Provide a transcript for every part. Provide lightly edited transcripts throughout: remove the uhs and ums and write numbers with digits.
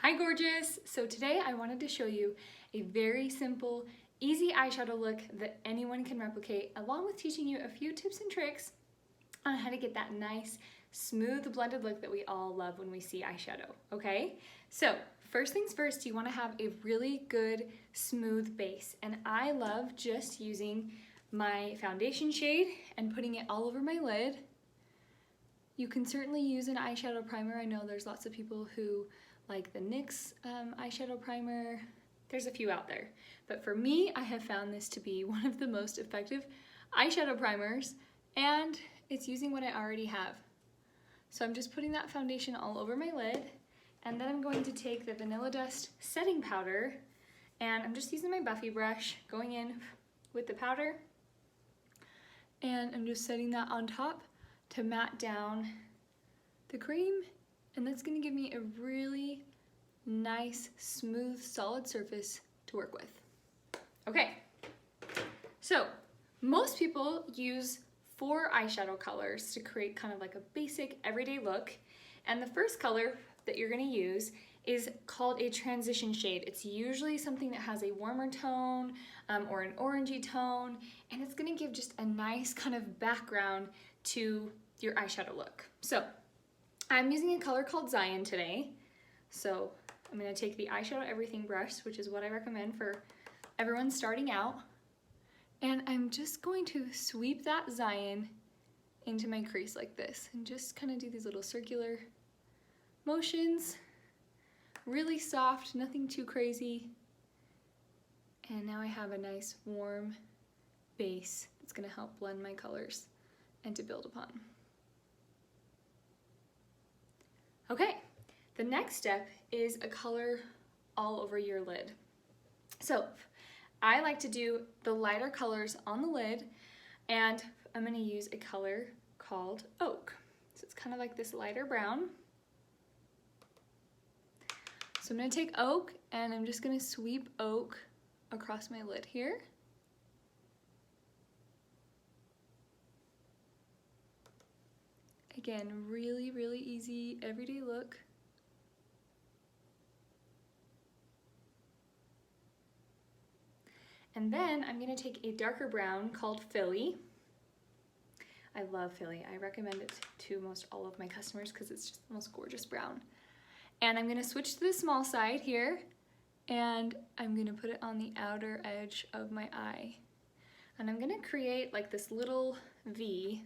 Hi gorgeous! So today I wanted to show you a very simple, easy eyeshadow look that anyone can replicate, along with teaching you a few tips and tricks on how to get that nice, smooth blended look that we all love when we see eyeshadow, okay? So first things first, you want to have a really good, smooth base, and I love just using my foundation shade and putting it all over my lid. You can certainly use an eyeshadow primer. I know there's lots of people who like the NYX eyeshadow primer. There's a few out there. But for me, I have found this to be one of the most effective eyeshadow primers, and it's using what I already have. So I'm just putting that foundation all over my lid, and then I'm going to take the Vanilla Dust setting powder, and I'm just using my Buffy brush, going in with the powder, and I'm just setting that on top to matte down the cream. And that's going to give me a really nice, smooth, solid surface to work with. Okay, so most people use 4 eyeshadow colors to create kind of like a basic everyday look. And the first color that you're going to use is called a transition shade. It's usually something that has a warmer tone or an orangey tone, and it's going to give just a nice kind of background to your eyeshadow look. So I'm using a color called Zion today. So I'm going to take the Eyeshadow Everything brush, which is what I recommend for everyone starting out, and I'm just going to sweep that Zion into my crease like this and just kind of do these little circular motions. Really soft, nothing too crazy. And now I have a nice warm base that's going to help blend my colors and to build upon. Okay, the next step is a color all over your lid. So I like to do the lighter colors on the lid, and I'm going to use a color called Oak. So it's kind of like this lighter brown. So I'm going to take Oak, and I'm just going to sweep Oak across my lid here. Again, really, really easy everyday look. And then I'm going to take a darker brown called Philly. I love Philly. I recommend it to most all of my customers because it's just the most gorgeous brown. And I'm going to switch to the small side here, and I'm going to put it on the outer edge of my eye. And I'm going to create like this little V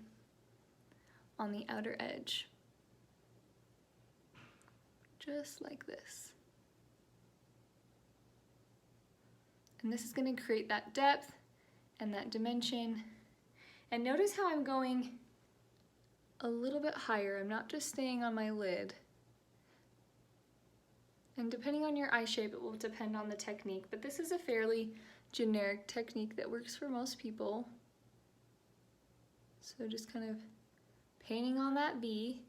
on the outer edge, just like this. And this is going to create that depth and that dimension. And notice how I'm going a little bit higher. I'm not just staying on my lid. And depending on your eye shape, it will depend on the technique, but this is a fairly generic technique that works for most people. So just kind of painting on that V.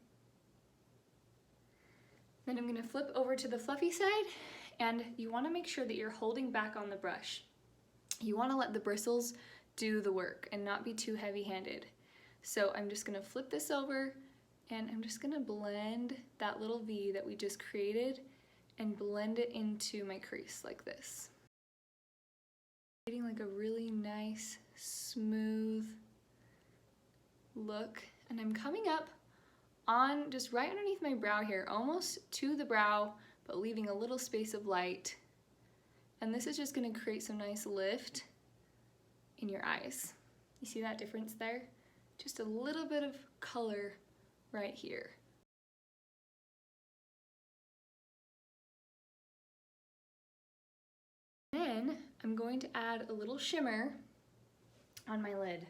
Then I'm going to flip over to the fluffy side, and you want to make sure that you're holding back on the brush. You want to let the bristles do the work and not be too heavy-handed. So I'm just going to flip this over, and I'm just going to blend that little V that we just created and blend it into my crease like this. Creating like a really nice, smooth look. And I'm coming up on just right underneath my brow here, almost to the brow, but leaving a little space of light. And this is just going to create some nice lift in your eyes. You see that difference there? Just a little bit of color right here. Then I'm going to add a little shimmer on my lid.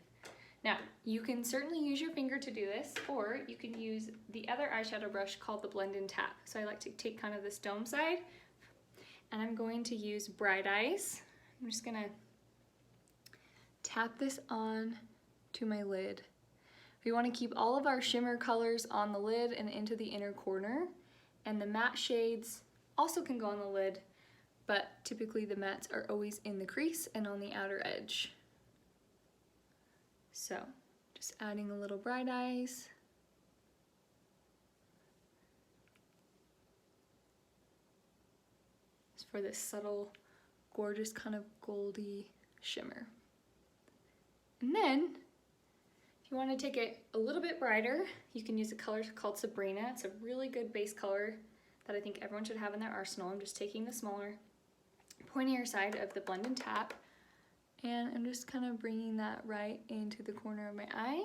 Now, you can certainly use your finger to do this, or you can use the other eyeshadow brush called the Blend and Tap. So I like to take kind of this dome side, and I'm going to use Bright Eyes. I'm just gonna tap this on to my lid. We want to keep all of our shimmer colors on the lid and into the inner corner, and the matte shades also can go on the lid, but typically the mattes are always in the crease and on the outer edge. So just adding a little Bright Eyes. just for this subtle, gorgeous kind of goldy shimmer. And then, if you want to take it a little bit brighter, you can use a color called Sabrina. It's a really good base color that I think everyone should have in their arsenal. I'm just taking the smaller, pointier side of the blend and tap, and I'm just kind of bringing that right into the corner of my eye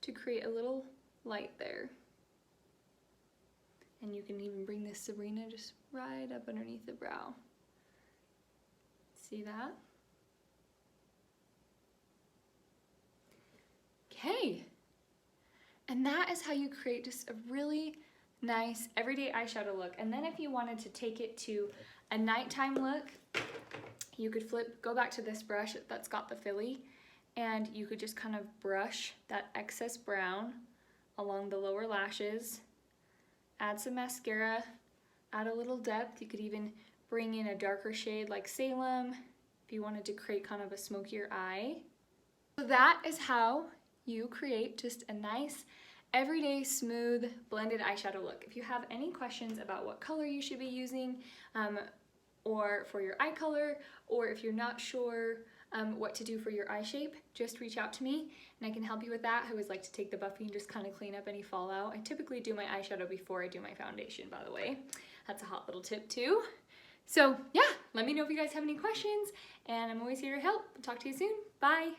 to create a little light there. And you can even bring this Sabrina just right up underneath the brow. See that? Okay. And that is how you create just a really nice everyday eyeshadow look. And then if you wanted to take it to a nighttime look, you could go back to this brush that's got the filly, and you could just kind of brush that excess brown along the lower lashes, add some mascara, add a little depth. You could even bring in a darker shade like Salem if you wanted to create kind of a smokier eye. So that is how you create just a nice everyday smooth blended eyeshadow look. If you have any questions about what color you should be using, or for your eye color, or if you're not sure what to do for your eye shape, just reach out to me and I can help you with that. I always like to take the buffy and just kind of clean up any fallout. I typically do my eyeshadow before I do my foundation, by the way. That's a hot little tip too. So yeah, let me know if you guys have any questions, and I'm always here to help. Talk to you soon. Bye.